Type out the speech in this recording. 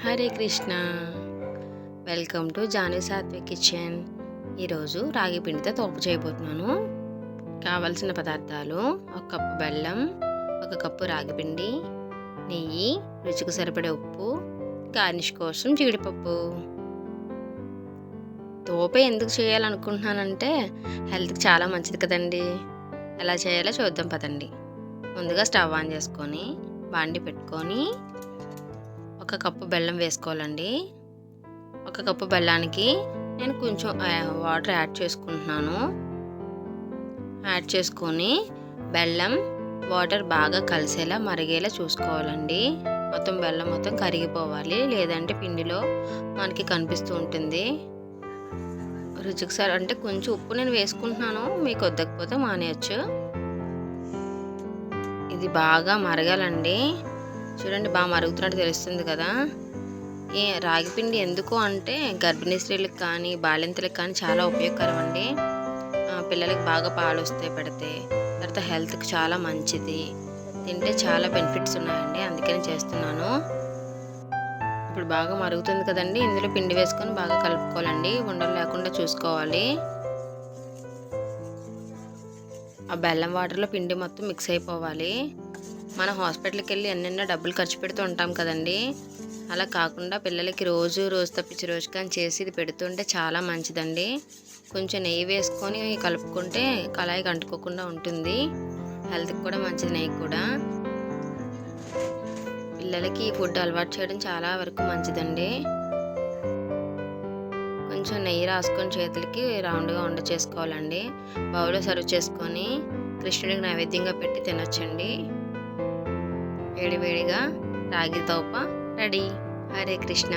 Hare Krishna. Welcome to Jani Satvik kitchen. ఈరోజు రాగి పిండితో తోపు చేయబోతున్నాను. కావలసిన పదార్థాలు: ఒక కప్పు బెల్లం, ఒక కప్పు రాగి పిండి, నెయ్యి, రుచికి సరిపడే ఉప్పు, గార్నిష్ కోసం జీడిపప్పు. తోపే ఎందుకు చేయాలనుకుంటున్నానంటే హెల్త్కి చాలా మంచిది కదండి. ఎలా చేయాలో చూద్దాం పదండి. ముందుగా స్టవ్ ఆన్ చేసుకొని బాండి పెట్టుకొని ఒక కప్పు బెల్లం వేసుకోవాలండి. ఒక కప్పు బెల్లానికి నేను కొంచెం వాటర్ యాడ్ చేసుకుంటున్నాను. యాడ్ చేసుకొని బెల్లం వాటర్ బాగా కలిసేలా మరిగేలా చూసుకోవాలండి. మొత్తం బెల్లం మొత్తం కరిగిపోవాలి, లేదంటే పిండిలో మనకి కనిపిస్తూ ఉంటుంది. రుచికి సరి అంటే కొంచెం ఉప్పు నేను వేసుకుంటున్నాను, మీకు వద్దకపోతే మానేయచ్చు. ఇది బాగా మరగాలండి. చూడండి, బాగా మరుగుతున్నట్టు తెలుస్తుంది కదా. ఈ రాగి పిండి ఎందుకు అంటే గర్భిణీ స్త్రీలకు కానీ బాలింతలకు కానీ చాలా ఉపయోగకరం అండి. పిల్లలకి బాగా పాలు వస్తాయి పెడితే. తర్వాత హెల్త్కి చాలా మంచిది. తింటే చాలా బెనిఫిట్స్ ఉన్నాయండి, అందుకని చేస్తున్నాను. ఇప్పుడు బాగా మరుగుతుంది కదండి, ఇందులో పిండి వేసుకొని బాగా కలుపుకోవాలండి. ఉండలు లేకుండా చూసుకోవాలి. ఆ బెల్లం వాటర్లో పిండి మొత్తం మిక్స్ అయిపోవాలి. మన హాస్పిటల్కి వెళ్ళి ఎన్నెన్నో డబ్బులు ఖర్చు పెడుతూ ఉంటాం కదండి. అలా కాకుండా పిల్లలకి రోజు తప్పించి రోజు కానీ చేసి ఇది పెడుతుంటే చాలా మంచిదండి. కొంచెం నెయ్యి వేసుకొని కలుపుకుంటే కళాయికి అంటుకోకుండా ఉంటుంది. హెల్త్కి కూడా మంచిది నెయ్యి కూడా. పిల్లలకి ఈ ఫుడ్ అలవాటు చేయడం చాలా వరకు మంచిదండి. కొంచెం నెయ్యి రాసుకొని చేతులకి రౌండ్గా ఉండ చేసుకోవాలండి. బౌల్లో సర్వ్ చేసుకొని కృష్ణుడికి నైవేద్యంగా పెట్టి తినొచ్చండి. వేడివేడిగా రాగి తోప రెడీ. హరే కృష్ణ.